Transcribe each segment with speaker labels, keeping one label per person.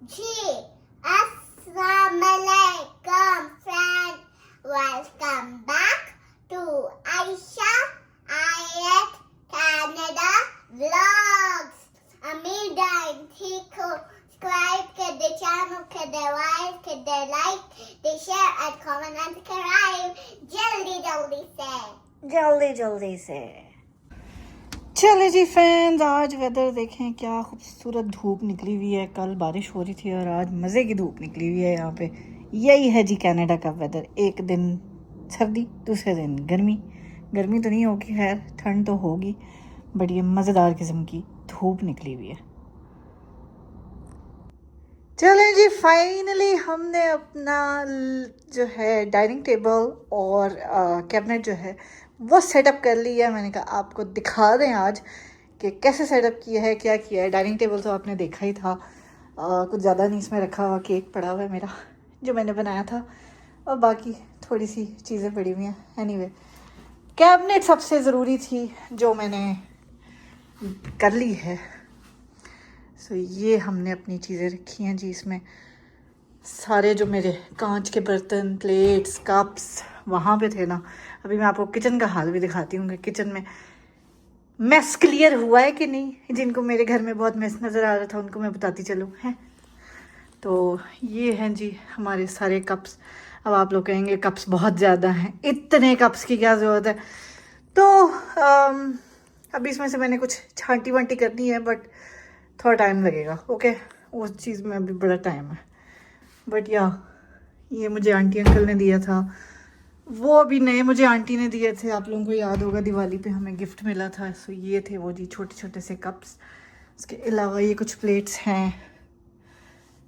Speaker 1: जी अस्सलामुअलैकुम friend, welcome back to Ayesha Ayat Canada vlogs. उम्मीद है ठीक हो। सब्सक्राइब कर दे चैनल, कर they like, they share and comment and subscribe जल्दी से।
Speaker 2: चले जी फ्रेंड्स, आज वेदर देखें क्या खूबसूरत धूप निकली हुई है। कल बारिश हो रही थी और आज मज़े की धूप निकली हुई है यहाँ पे। यही है जी कनाडा का वेदर। एक दिन सर्दी, दूसरे दिन गर्मी। गर्मी तो नहीं होगी, खैर ठंड तो होगी, बट ये मज़ेदार किस्म की धूप निकली हुई है। चलें जी, फाइनली हमने अपना जो है डाइनिंग टेबल और कैबिनेट जो है वो सेटअप कर लिया है। मैंने कहा आपको दिखा दें आज कि कैसे सेटअप किया है, क्या किया है। डाइनिंग टेबल तो आपने देखा ही था, कुछ ज़्यादा नहीं इसमें रखा हुआ। केक पड़ा हुआ है मेरा जो मैंने बनाया था, और बाकी थोड़ी सी चीज़ें पड़ी हुई हैं। एनीवे, कैबिनेट सबसे ज़रूरी थी जो मैंने कर ली है। सो ये हमने अपनी चीज़ें रखी हैं जी। इसमें सारे जो मेरे कांच के बर्तन, प्लेट्स, कप्स वहाँ पे थे ना। अभी मैं आपको किचन का हाल भी दिखाती हूँ कि किचन में मेस क्लियर हुआ है कि नहीं। जिनको मेरे घर में बहुत मेस नज़र आ रहा था उनको मैं बताती चलूँ है। तो ये हैं जी हमारे सारे कप्स। अब आप लोग कहेंगे कप्स बहुत ज़्यादा हैं, इतने कप्स की क्या ज़रूरत है। तो अभी इसमें से मैंने कुछ छांटी वांटी करनी है, बट थोड़ा टाइम लगेगा। ओके, उस चीज़ में अभी बड़ा टाइम है। बट या ये मुझे आंटी अंकल ने दिया था, वो अभी नए मुझे आंटी ने दिए थे। आप लोगों को याद होगा दिवाली पे हमें गिफ्ट मिला था। सो ये थे वो जी, छोटे छोटे से कप्स। इसके अलावा ये कुछ प्लेट्स हैं,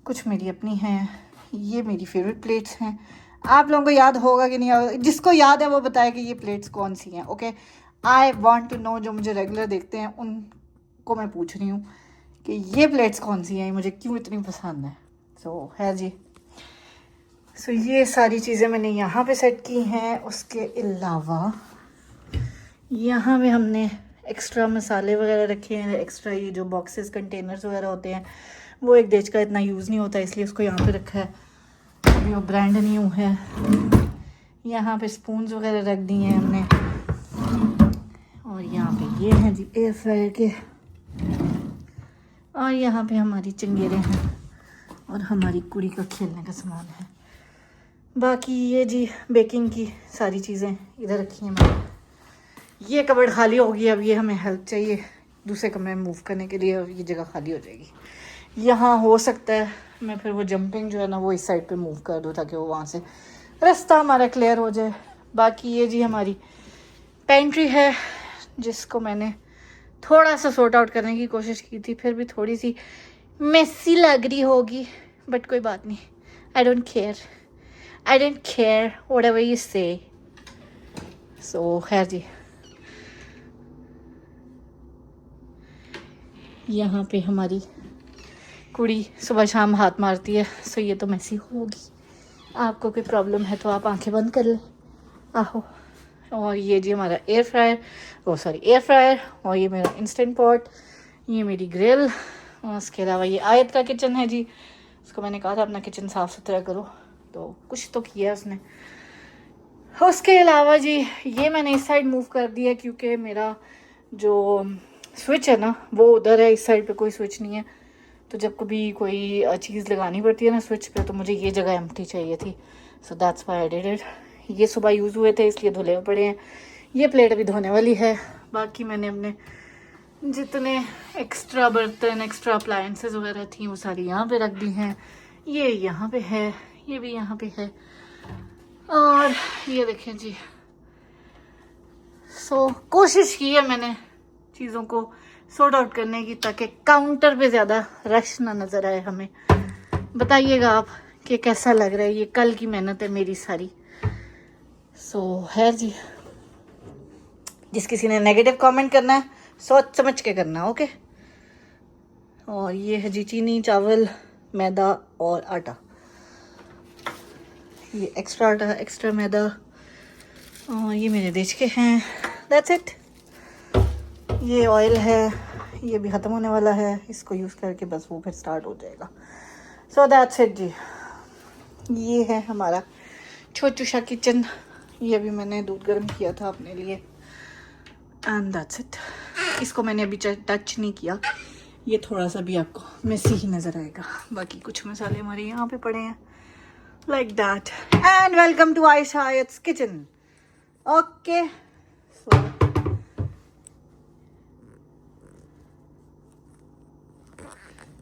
Speaker 2: कुछ मेरी अपनी हैं। ये मेरी फेवरेट प्लेट्स हैं। आप लोगों को याद होगा कि नहीं, जिसको याद है वो बताए कि ये प्लेट्स कौन सी हैं। Okay, I want to know. जो मुझे रेगुलर देखते हैं उनको मैं पूछ रही हूँ कि ये प्लेट्स कौन सी हैं, मुझे क्यों इतनी पसंद है। सो है जी। सो ये सारी चीज़ें मैंने यहाँ पे सेट की हैं। उसके अलावा यहाँ पे हमने एक्स्ट्रा मसाले वगैरह रखे हैं। एक्स्ट्रा ये जो बॉक्सेस, कंटेनर्स वगैरह होते हैं, वो एक देश का इतना यूज़ नहीं होता, इसलिए उसको यहाँ पे रखा है। अभी वो ब्रांड न्यू है। यहाँ पे स्पून्स वगैरह रख दिए हैं हमने। और यहाँ पे ये हैं जी एयर फ्रायर के। और यहाँ पे हमारी चंगेरे हैं और हमारी कुड़ी का खेलने का सामान है। बाकी ये जी बेकिंग की सारी चीज़ें इधर रखी हैं मैंने। ये कबर्ड खाली होगी, अब ये हमें हेल्प चाहिए दूसरे कमरे में मूव करने के लिए, और ये जगह खाली हो जाएगी। यहाँ हो सकता है मैं फिर वो जंपिंग जो है ना वो इस साइड पे मूव कर दूँ, ताकि वो वहाँ से रास्ता हमारा क्लियर हो जाए। बाकी ये जी हमारी पेंट्री है, जिसको मैंने थोड़ा सा सॉर्ट आउट करने की कोशिश की थी। फिर भी थोड़ी सी मेसी लग रही होगी, बट कोई बात नहीं। I don't care whatever you से। सो खैर जी, यहाँ पे हमारी कुड़ी सुबह शाम हाथ मारती है। सो ये तो मेसी होगी। आपको कोई प्रॉब्लम है तो आप आंखें बंद कर लें। आहो। और ये जी हमारा एयर फ्रायर, और ये मेरा इंस्टेंट पॉट, ये मेरी ग्रिल। और उसके अलावा ये आयत का किचन है जी। उसको मैंने कहा था अपना किचन साफ़ सुथरा करो, तो कुछ तो किया उसने। उसके अलावा जी ये मैंने इस साइड मूव कर दिया, क्योंकि मेरा जो स्विच है ना वो उधर है, इस साइड पे कोई स्विच नहीं है। तो जब कभी कोई चीज़ लगानी पड़ती है ना स्विच पे, तो मुझे ये जगह एम्प्टी चाहिए थी। So that's why I did it. ये सुबह यूज़ हुए थे इसलिए धुले पड़े हैं। ये प्लेट अभी धोने वाली है। बाकी मैंने अपने जितने एक्स्ट्रा बर्तन, एक्स्ट्रा अप्लायंसेस वगैरह थी वो सारी यहाँ पे रख दी हैं। ये यहाँ पे है, ये भी यहाँ पे है। और ये देखें जी। सो कोशिश की है मैंने चीज़ों को सॉर्ट आउट करने की, ताकि काउंटर पे ज़्यादा रश ना नज़र आए हमें। बताइएगा आप कि कैसा लग रहा है। ये कल की मेहनत है मेरी सारी। सो है जी, जिस किसी ने नेगेटिव कमेंट करना है सोच समझ के करना, ओके। और ये है जी चीनी, चावल, मैदा और आटा। ये एक्स्ट्रा आटा, एक्स्ट्रा मैदा, और ये मेरे देश के हैं। That's it. ये ऑयल है, ये भी ख़त्म होने वाला है। इसको यूज़ करके बस वो फिर स्टार्ट हो जाएगा। सो दैट्स इट जी। ये है हमारा छोटू सा किचन। ये भी मैंने दूध गर्म किया था अपने लिए एंड दैट्स इट। इसको मैंने अभी टच नहीं किया, ये थोड़ा सा भी आपको मेसी ही नज़र आएगा। बाकी कुछ मसाले हमारे यहाँ पे पड़े हैं like that. And welcome to Ayesha Ayat's kitchen. Okay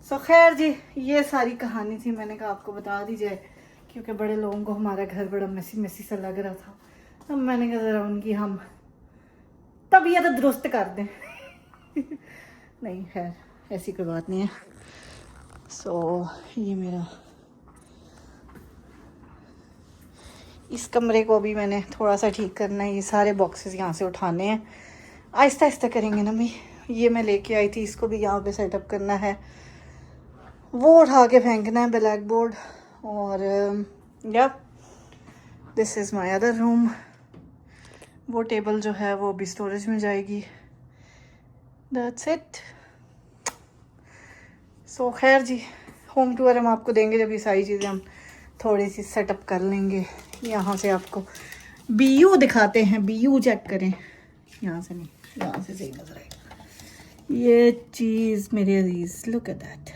Speaker 2: so खैर जी, ये सारी कहानी थी, मैंने कहा आपको बता दी जाए क्योंकि बड़े लोगों को हमारा घर बड़ा मेसी मेसी सा लग रहा था। अब मैंने कहा ज़रा उनकी हम तबीयत दुरुस्त कर दें। नहीं खैर ऐसी कोई बात नहीं है। सो ये मेरा, इस कमरे को भी मैंने थोड़ा सा ठीक करना है। ये सारे बॉक्सेस यहाँ से उठाने हैं, आहिस्ता आहिस्ता करेंगे ना भाई। ये मैं लेके आई थी, इसको भी यहाँ पे सेटअप करना है। वो उठा के फेंकना है ब्लैक बोर्ड। और या this is my other room. वो टेबल जो है वो भी स्टोरेज में जाएगी। That's it. सो खैर जी, होम टूर हम आपको देंगे जब ये सारी चीज़ें हम थोड़ी सी सेटअप कर लेंगे। यहाँ से आपको बीयू दिखाते हैं, बीयू चेक करें। यहाँ से नहीं, यहाँ से सही नजर आएगा ये चीज़ मेरे अजीज। Look at that.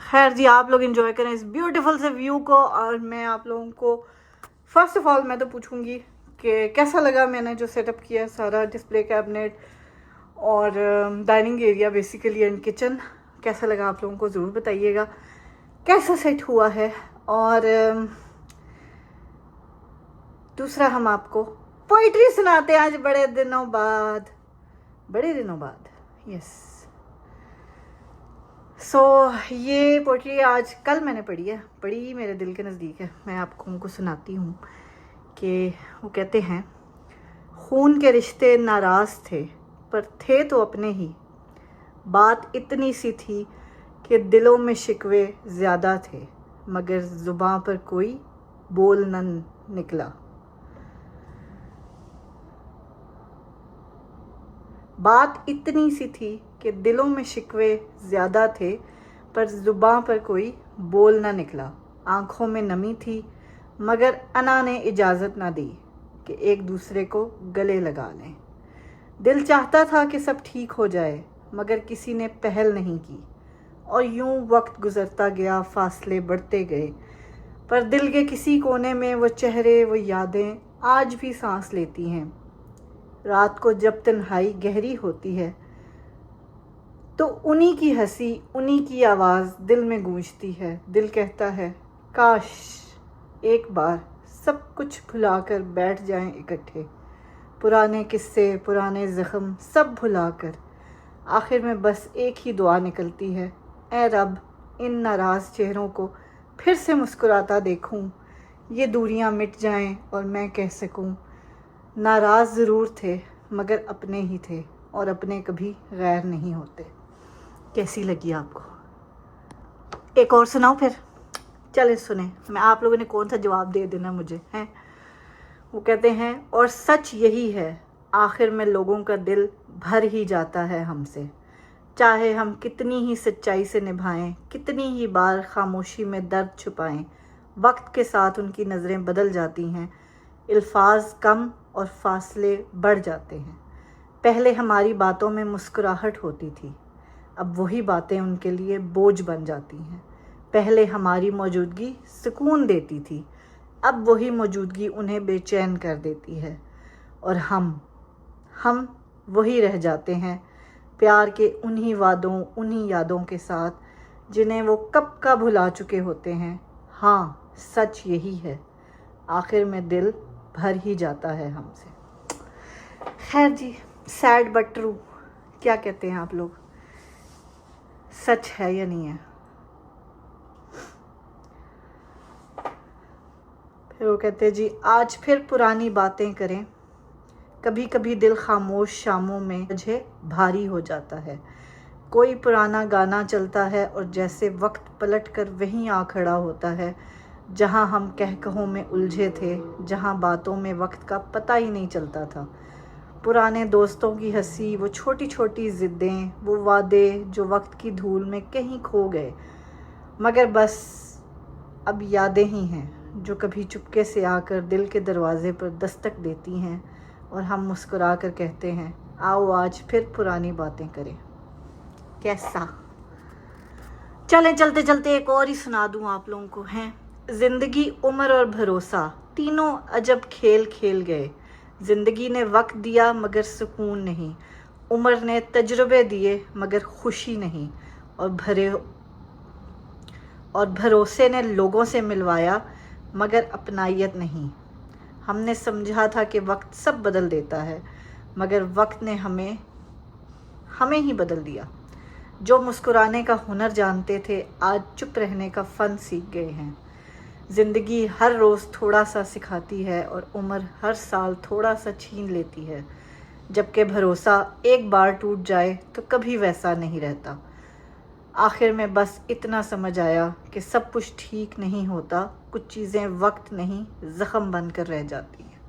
Speaker 2: खैर जी, आप लोग एंजॉय करें इस ब्यूटीफुल से व्यू को। और मैं आप लोगों को फर्स्ट ऑफ ऑल मैं तो पूछूंगी कि कैसा लगा मैंने जो सेटअप किया, सारा डिस्प्ले कैबिनेट और dining area basically and kitchen, कैसा लगा आप लोगों को ज़रूर बताइएगा कैसा सेट हुआ है। और दूसरा, हम आपको पोइट्री सुनाते हैं आज बड़े दिनों बाद, यस। सो ये पोइट्री आज कल मैंने पढ़ी है, बड़ी मेरे दिल के नज़दीक है। मैं आपको उनको सुनाती हूँ कि वो कहते हैं, खून के रिश्ते नाराज़ थे पर थे तो अपने ही। बात इतनी सी थी कि दिलों में शिकवे ज़्यादा थे मगर ज़ुबान पर कोई बोल न निकला। बात इतनी सी थी कि दिलों में शिकवे ज़्यादा थे पर ज़ुबान पर कोई बोल न निकला। आँखों में नमी थी मगर अना ने इजाज़त ना दी कि एक दूसरे को गले लगा लें। दिल चाहता था कि सब ठीक हो जाए मगर किसी ने पहल नहीं की और यूं वक्त गुज़रता गया, फासले बढ़ते गए। पर दिल के किसी कोने में वो चेहरे, वो यादें आज भी सांस लेती हैं। रात को जब तन्हाई गहरी होती है तो उन्हीं की हंसी, उन्हीं की आवाज़ दिल में गूंजती है। दिल कहता है काश एक बार सब कुछ भुलाकर बैठ जाएं इकट्ठे, पुराने किस्से, पुराने ज़ख्म सब भुलाकर। आखिर में बस एक ही दुआ निकलती है, ऐ रब इन नाराज़ चेहरों को फिर से मुस्कुराता देखूं। ये दूरियां मिट जाएं और मैं कह सकूं, नाराज़ ज़रूर थे मगर अपने ही थे और अपने कभी गैर नहीं होते। कैसी लगी आपको? एक और सुनाऊं फिर? चले सुने, मैं आप लोगों ने कौन सा जवाब दे देना मुझे हैं। वो कहते हैं, और सच यही है आखिर में लोगों का दिल भर ही जाता है हमसे, चाहे हम कितनी ही सच्चाई से निभाएं, कितनी ही बार खामोशी में दर्द छुपाएं। वक्त के साथ उनकी नज़रें बदल जाती हैं, अल्फाज कम और फासले बढ़ जाते हैं। पहले हमारी बातों में मुस्कुराहट होती थी, अब वही बातें उनके लिए बोझ बन जाती हैं। पहले हमारी मौजूदगी सुकून देती थी, अब वही मौजूदगी उन्हें बेचैन कर देती है। और हम वही रह जाते हैं प्यार के उन्हीं वादों, उन्हीं यादों के साथ जिन्हें वो कब का भुला चुके होते हैं। हाँ, सच यही है आखिर में दिल भर ही जाता है हमसे। खैर जी, सैड बट ट्रू, क्या कहते हैं आप लोग? सच है या नहीं है? फिर वो कहते हैं जी, आज फिर पुरानी बातें करें। कभी कभी दिल खामोश शामों में मुझे भारी हो जाता है। कोई पुराना गाना चलता है और जैसे वक्त पलट कर वहीं आ खड़ा होता है जहां हम कहकहों में उलझे थे, जहां बातों में वक्त का पता ही नहीं चलता था। पुराने दोस्तों की हंसी, वो छोटी छोटी ज़िद्दें, वो वादे जो वक्त की धूल में कहीं खो गए, मगर बस अब यादें ही हैं जो कभी चुपके से आकर दिल के दरवाजे पर दस्तक देती हैं और हम मुस्कुरा कर कहते हैं आओ आज फिर पुरानी बातें करें। कैसा? चलें चलते चलते एक और ही सुना दूं आप लोगों को। हैं ज़िंदगी, उम्र और भरोसा तीनों अजब खेल खेल गए। ज़िंदगी ने वक्त दिया मगर सुकून नहीं, उम्र ने तजुर्बे दिए मगर खुशी नहीं, और भरोसे ने लोगों से मिलवाया मगर अपनायत नहीं। हमने समझा था कि वक्त सब बदल देता है, मगर वक्त ने हमें ही बदल दिया। जो मुस्कुराने का हुनर जानते थे आज चुप रहने का फ़न सीख गए हैं। ज़िंदगी हर रोज़ थोड़ा सा सिखाती है और उम्र हर साल थोड़ा सा छीन लेती है, जबकि भरोसा एक बार टूट जाए तो कभी वैसा नहीं रहता। आखिर में बस इतना समझ आया कि सब कुछ ठीक नहीं होता, कुछ चीज़ें वक्त नहीं ज़ख्म बन कर रह जाती हैं।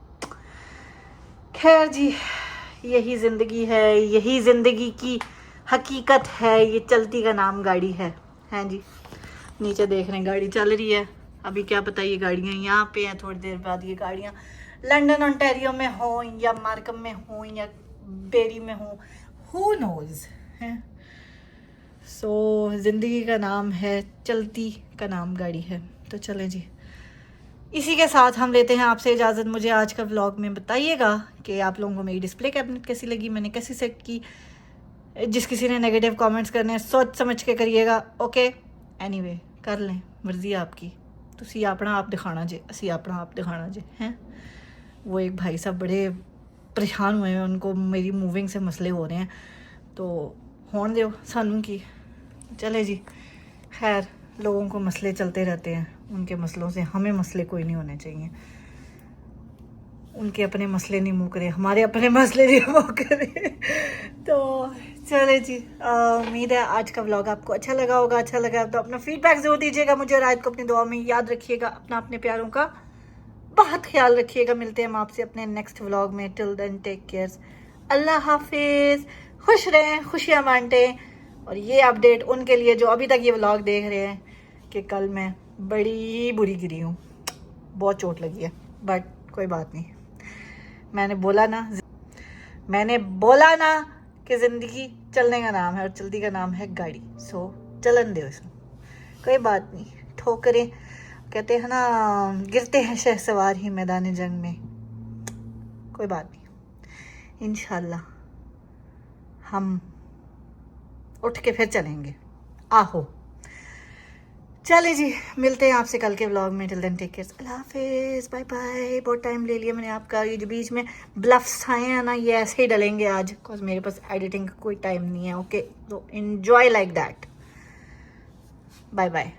Speaker 2: खैर जी, यही ज़िंदगी है, यही ज़िंदगी की हकीकत है, ये चलती का नाम गाड़ी है। हैं जी, नीचे देख रहे हैं गाड़ी चल रही है। अभी क्या पता ये गाड़ियाँ यहाँ पे हैं, थोड़ी देर बाद ये गाड़ियाँ लंदन ओंटारियो में हो या मार्कम में हो या बेरी में हो, हु नोज़ हैं। सो ज़िंदगी का नाम है, चलती का नाम गाड़ी है। तो चलें जी, इसी के साथ हम लेते हैं आपसे इजाज़त। मुझे आज का व्लॉग में बताइएगा कि आप लोगों को मेरी डिस्प्ले कैबिनेट कैसी लगी, मैंने कैसी सेट की। जिस किसी ने नेगेटिव कमेंट्स करने हैं सोच समझ के करिएगा, ओके। एनीवे कर लें, मर्ज़ी आपकी। तुसी अपना आप दिखाना जे, असी अपना आप दिखाना जे हैं। वो एक भाई साहब बड़े परेशान हुए हैं, उनको मेरी मूविंग से मसले हो रहे हैं, तो होने दो सानू की। चले जी, खैर लोगों को मसले चलते रहते हैं, उनके मसलों से हमें मसले कोई नहीं होने चाहिए। उनके अपने मसले नहीं मुँह करे, हमारे अपने मसले नहीं मुँह करे। तो चले जी, उम्मीद है आज का व्लॉग आपको अच्छा लगा होगा। अच्छा लगा तो अपना फीडबैक ज़रूर दीजिएगा मुझे, और रात को अपनी दुआ में याद रखिएगा। अपने प्यारों का बहुत ख्याल रखिएगा। मिलते हैं हम आपसे अपने नेक्स्ट व्लॉग में। टिल देन टेक केयर, अल्लाह हाफिज़। खुश रहें, खुशियाँ बांटें। और ये अपडेट उनके लिए जो अभी तक ये व्लॉग देख रहे हैं कि कल मैं बड़ी बुरी गिरी हूँ, बहुत चोट लगी है, बट कोई बात नहीं। मैंने बोला ना कि ज़िंदगी चलने का नाम है और चलती का नाम है गाड़ी। सो चलन दो इसमें, कोई बात नहीं। ठोकरें कहते हैं ना, गिरते हैं शहसवार ही मैदान जंग में, कोई बात नहीं। इंशाल्लाह हम उठ के फिर चलेंगे। आहो, चले जी, मिलते हैं आपसे कल के व्लॉग में। टिल देन टेक केयर, अल्लाह हाफिज़, बाय बाय। बहुत टाइम ले लिया मैंने आपका। ये जो बीच में ब्लफ्स आए हैं ना, ये ऐसे ही डलेंगे आज, बिकॉज मेरे पास एडिटिंग का कोई टाइम नहीं है। ओके, तो enjoy like that. Bye bye.